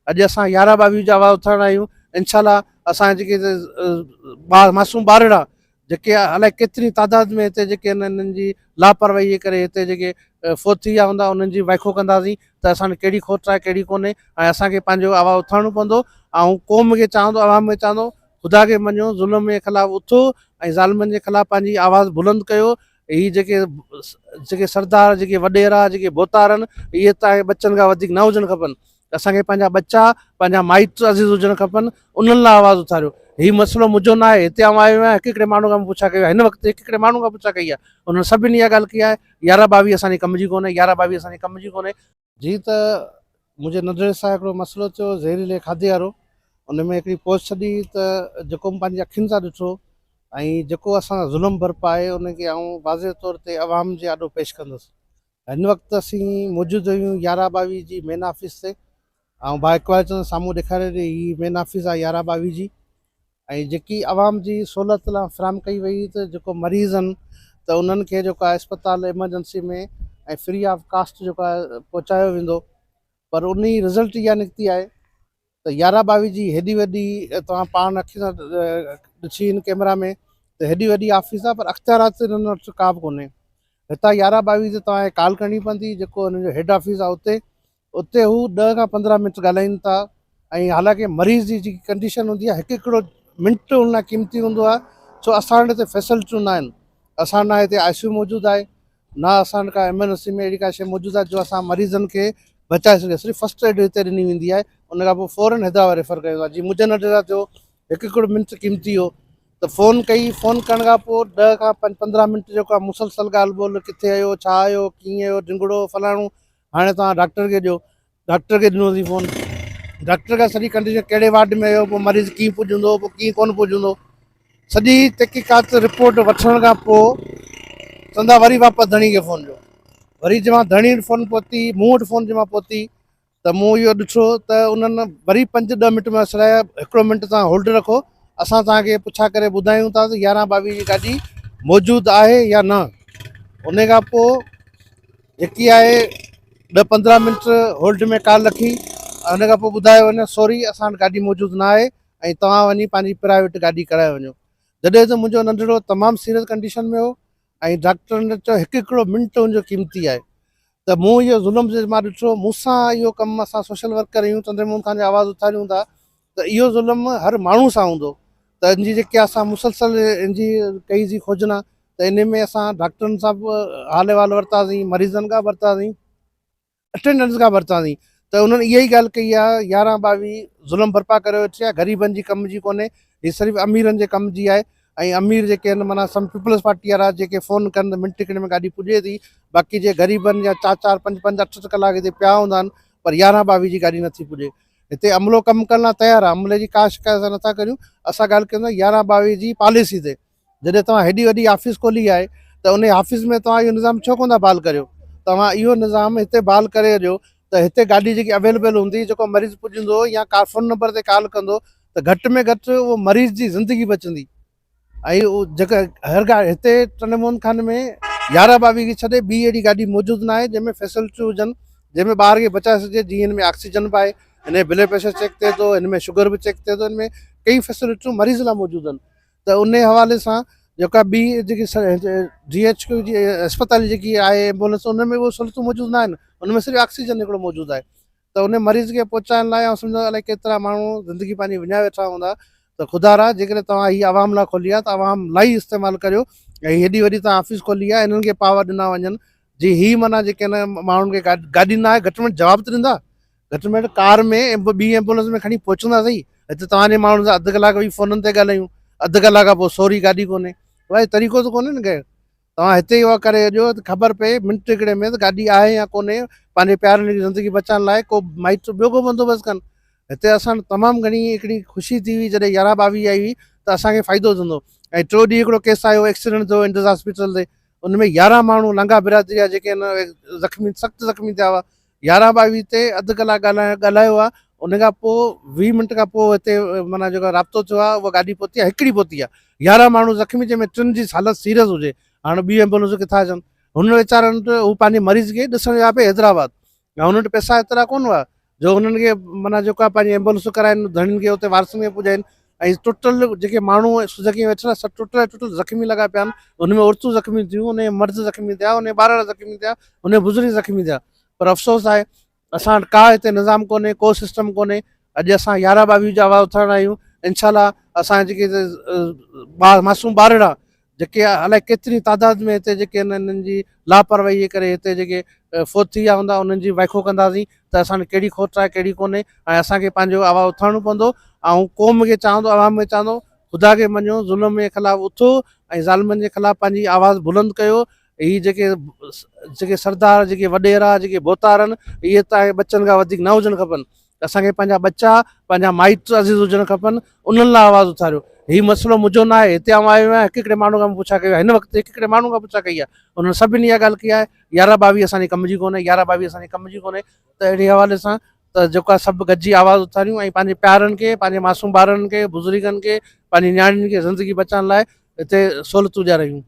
अॼु असां 11-22 जा आवाज़ उथारणा आहियूं। इंशाल्लाह असां जेके मासूम ॿारड़ा जेके अलाए केतिरी तादाद में हिते जेके इन्हनि जी लापरवाही जे करे हिते जेके फोत थी विया हूंदा उन्हनि जी वाइखो कंदासीं त असांखे कहिड़ी खोट आहे कहिड़ी कोन्हे। ऐं असांखे पंहिंजो आवाज़ उथारणो पवंदो। ऐं क़ौम खे चवंदो, आवाम खे चवंदो, ख़ुदा खे मञो, ज़ुल्म जे ख़िलाफ़ु उथो ऐं ज़ालिमनि जे ख़िलाफ़ु पंहिंजी आवाज़ बुलंद कयो। ही जेके सरदार, जेके वॾेरा, जेके बोतार आहिनि, इहे तव्हांजे बच्चनि खां वधीक न हुजणु खपनि। असांखे पंहिंजा बच्चा, पंहिंजा माइट अज़ीज़ हुजणु खपनि, उन्हनि लाइ आवाज़ु उथारियो। हीउ मसइलो मुंहिंजो न आहे, हिते आउं आयो आहियां, हिकिड़े माण्हू खां पुछा कयो आहे, हिन वक़्तु हिकिड़े माण्हू खां पुछा कई आहे, उन्हनि सभिनी इहा ॻाल्हि कई आहे 11-22 असांजे कम जी कोन्हे, 11-22 असांजे कम जी कोन्हे। जी त मुंहिंजे नंढड़े सां हिकिड़ो मसइलो थियो ज़हरीले खाधे वारो, उन में हिकिड़ी पोस्ट छॾी त जेको पंहिंजी अखियुनि सां ॾिठो ऐं जेको असां ज़ुल्म बर्पा आहे उनखे आउं वाज़े तौर ते आवाम जे आॾो पेश कंदुसि। हिन वक़्तु असीं मौजूदु आहियूं 11-22 जी मेन ऑफिस ते। ऐं भाउ इकबाल चंद साम्हूं ॾेखारे ॾे, हीअ मेन ऑफिस आहे 11-22 जी। ऐं जेकी आवाम जी सहूलियत लाइ फ्राहम कई वई त जेको मरीज़ आहिनि त उन्हनि खे जेको आहे अस्पताल एमरजेंसी में ऐं फ्री ऑफ कास्ट जेको आहे पहुचायो वेंदो। पर उन जी रिज़ल्ट इहा निकिती आहे त 11-22 जी हेॾी वॾी, तव्हां पाण अखि सां ॾिसी हिन कैमरा में त हेॾी वॾी ऑफिस आहे, पर अख़्तियारात हिननि वटि का बि कोन्हे। हितां 11-22 ते तव्हांखे कॉल करणी पवंदी, जेको हिन जो हेड ऑफिस आहे उते हू 10 खां 15 मिंट ॻाल्हाइनि था। ऐं हालांकि मरीज़ जी जेकी कंडीशन हूंदी आहे, हिकु हिकिड़ो मिंट उन लाइ क़ीमती हूंदो आहे। छो असां वटि हिते फैसिलिटियूं न आहिनि। असां न हिते ICU मौजूदु आहे, न असां वटि का एमरजेंसी में अहिड़ी का शइ मौजूदु आहे जो असां मरीज़नि खे बचाए सघे। सिर्फ़ु फस्ट एड हिते ॾिनी वेंदी आहे, उन खां पोइ फ़ौरन हैदराबाद रेफर कयो आहे। जीअं मुंहिंजे नंढे सां थियो, हिकु हिकिड़ो मिंट क़ीमती हो त फ़ोन कई, फ़ोन करण खां पोइ 10 खां 15 मिंट जेको आहे मुसलसल ॻाल्हि ॿोल, किथे आहियो, छा आहियो, कीअं आहियो, झिंगड़ो फलाणो, हाणे तव्हां डॉक्टर खे ॾियो, डॉक्टर खे ॾिनोसीं फ़ोन, डॉक्टर खां सॼी कंडीशन, कहिड़े वार्ड में आहियो, पोइ मरीज़ कीअं पुॼंदो, पोइ कीअं कोन पुॼंदो, सॼी तहक़ीक़ात रिपोर्ट वठण खां पोइ चवंदा वरी वापसि धणी खे फ़ोन ॾियो। वरी जंहिं धणी वटि फ़ोन पहुती, मूं वटि फ़ोन जंहिं पहुती त मूं इहो ॾिठो त उन्हनि वरी 5-10 मिंट में असराया, हिकिड़ो मिंट तव्हां होल्ड रखो, असां तव्हांखे पुछा करे ॿुधायूं था त 11-22 जी गाॾी मौजूदु आहे या न। उन खां पोइ जेकी आहे 10-15 मिंट होल्ड में कॉल रखी, उन खां पोइ ॿुधायो वञे सॉरी असां वटि गाॾी मौजूदु न आहे ऐं तव्हां वञी पंहिंजी प्राइवेट गाॾी कराए वञो। जॾहिं त मुंहिंजो नंढड़ो तमामु सीरियस कंडीशन में हो ऐं डॉक्टर ने चयो हिकु हिकिड़ो मिंट हुनजो क़ीमती आहे। त मूं इहो ज़ुल्म जे मां ॾिठो, मूंसां इहो कमु, असां सोशल वर्कर आहियूं, चंद्रमोहन खान जी आवाज़ उथारियूं था, त इहो ज़ुल्म हर माण्हू सां हूंदो। त इन जी जेके असां मुसलसल इन जी कई जी खोजना, त इन में असां डॉक्टरनि सां बि हाल अहिवाल वरितासीं, मरीज़नि खां वरितासीं, अटेंडेंस खां वरितासीं। त उन्हनि इहा ई ॻाल्हि कई आहे 11-22 ज़ुल्म बर्पा करे वेठी आहे, ग़रीबनि जी कम जी कोन्हे, हीअ सिर्फ़ु अमीरनि जे कम जी आहे। ऐं अमीर जेके आहिनि, माना सम पीपल्स पार्टी वारा जेके फ़ोन कनि मिंट टिकड़े में गाॾी पुॼे थी, बाक़ी जे ग़रीबनि जा 4-4, 5-5, 8-8 कलाक हिते पिया हूंदा आहिनि, पर 11-22 जी गाॾी नथी पुॼे। हिते अमलो कमु करण लाइ तयारु आहे, अमले जी का शिकायत नथा करियूं। असां ॻाल्हि कंदा 11-22 जी पॉलिसी ते, जॾहिं तव्हां हेॾी वॾी ऑफिस खोली आहे त उन ऑफिस में तव्हां इहो निज़ाम छो कोन था बहाल करियो। तव्हां इहो निज़ाम हिते बहाल करे ॾियो त हिते गाॾी जेकी अवेलेबल हूंदी, जेको मरीज़ पुॼंदो या का फ़ोन नंबर ते कॉल कंदो, त घटि में घटि उहो मरीज़ जी ज़िंदगी बचंदी। ऐं उहो जेका हर गाॾी हिते चंद्रमोहन खान में 11-22 खे छॾे ॿी अहिड़ी गाॾी मौजूदु न आहे जंहिंमें फैसिलिटियूं हुजनि, जंहिंमें ॿार खे बचाए सघे। जीअं हिन में ऑक्सीजन बि आहे, हिन में ब्लड प्रेशर चेक थिए थो, हिन में शुगर बि चेक थिए थो, हिन में कई फैसिलिटियूं मरीज़ लाइ मौजूदु आहिनि। त उन हवाले सां जेका ॿी जेकी GHQ जी अस्पताल जेकी आहे एम्बुलेंस, उन में उहे सहूलियतूं मौजूदु न आहिनि, उन में सिर्फ़ु ऑक्सीजन हिकिड़ो मौजूदु आहे। त उन मरीज़ खे पहुचाइण लाइ ऐं सम्झो अलाए केतिरा माण्हू ज़िंदगी पंहिंजी विञाए वेठा हूंदा। त ख़ुदा रा जेकॾहिं तव्हां हीअ आवाम लाइ खोली आहे त आवाम लाइ इस्तेमालु करियो। ऐं हेॾी वॾी तव्हां ऑफिस खोली आहे, इन्हनि खे पावर ॾिना वञनि जी ही माना जेके आहिनि माण्हुनि खे गाॾी न आहे, घटि में घटि जवाबु त ॾींदा। घटि में घटि कार में ॿी एम्बुलेंस में खणी पहुचंदा सही। हिते तव्हांजे माण्हुनि सां अधु कलाक वेही फ़ोननि ते ॻाल्हायूं, अधु कलाक खां पोइ सॉरी गाॾी कोन्हे, भाई तरीक़ो त कोन्हे न के। तव्हां हिते ई उहा करे ॾियो त ख़बर पए मिंट टिकड़े में त गाॾी आहे या कोन्हे, पंहिंजे प्यारनि जी ज़िंदगी बचाइण लाइ को माइट ॿियो को बंदोबस्तु कनि। हिते असां तमामु घणी हिकिड़ी ख़ुशी थी हुई जॾहिं 11-22 आई हुई त असांखे फ़ाइदो थींदो। ऐं टियों ॾींहुं हिकिड़ो केस आयो, एक्सीडेंट थियो इंडस हॉस्पिटल ते, उन में 11 माण्हू लंगा बिरादरी जा जेके आहिनि ज़ख़्मी, सख़्तु ज़ख़्मी थिया हुआ। 11-22 ते अधु कलाक ॻाल्हायो आहे, उन खां पोइ 20 मिंट खां पोइ हिते माना जेको राब्तो थियो आहे, उहा गाॾी पहुती आहे, हिकिड़ी पहुती आहे। 11 माण्हू ज़ख़्मी, जंहिंमें 3 जी हालत सीरियस हुजे। हाणे ॿी एम्बुलेंस किथां अचनि, हुन वीचारनि ते हू पंहिंजे मरीज़ खे ॾिसण विया पिए हैदराबाद, ऐं हुन वटि पैसा एतिरा कोन हुआ जो उन्हनि खे माना जेको आहे पंहिंजी एम्बुलेंस कराइनि, धणियुनि खे उते वारसनि खे पुॼाइनि। ऐं टुटल जेके माण्हू जॻहि वेठल सभु टुटल टुटल ज़ख़्मी लॻा पिया आहिनि। उनमें औरतूं ज़ख़्मी थियूं, उन मर्द ज़ख़्मी थिया, उन ॿार ज़ख़्मी थिया, उन बुज़ुर्ग ज़ख़्मी थिया। पर अफ़सोस आहे असां वटि का हिते निज़ाम कोन्हे, को सिस्टम कोन्हे। अॼु असां 11/22 जा आवाज़ उथारणा आहियूं। इनशाला असां जेके हिते मासूम ॿारड़ा जेके अलाए केतिरी तादाद में हिते जेके इन्हनि जी लापरवाही जे करे हिते जेके फोत थी विया हूंदा, उन्हनि जी वाइखो कंदासीं त असांखे कहिड़ी खोट आहे कहिड़ी कोन्हे। ऐं असांखे पंहिंजो आवाज़ उथारणो पवंदो। ऐं क़ौम खे चवंदो, आवाम में चवंदो, ख़ुदा खे मञो, ज़ुल्म जे ख़िलाफ़ु उथो ऐं ज़ालिमनि जे ख़िलाफ़ु पंहिंजी आवाज़ बुलंद कयो। ही जेके सरदार, जेके वॾेरा, जेके बोतार आहिनि, इहे तव्हांजे बच्चनि खां वधीक न हुजणु खपनि। असांखे पंहिंजा बच्चा, पंहिंजा माइट अज़ीज़ हुजणु खपनि, उन्हनि लाइ आवाज़ उथारियो। हीउ मसइलो मुंहिंजो न आहे, हिते आउं आयो आहियां, हिकिड़े माण्हू खां पुछा कयो आहे, हिन वक़्तु हिकिड़े माण्हू खां पुछा कई आहे, उन्हनि सभिनी इहा ॻाल्हि कई आहे 11/22 असांजी कम जी कोन्हे, 11/22 असांजी कम जी कोन्हे। त अहिड़े हवाले सां त जेको आहे सभु गॾिजी आवाज़ उथारियूं ऐं पंहिंजे प्यारनि खे, पंहिंजे मासूम ॿारनि खे, बुज़ुर्गनि खे, पंहिंजी नियाणियुनि खे ज़िंदगी बचाइण लाइ हिते सहूलियतूं ॾियारायूं।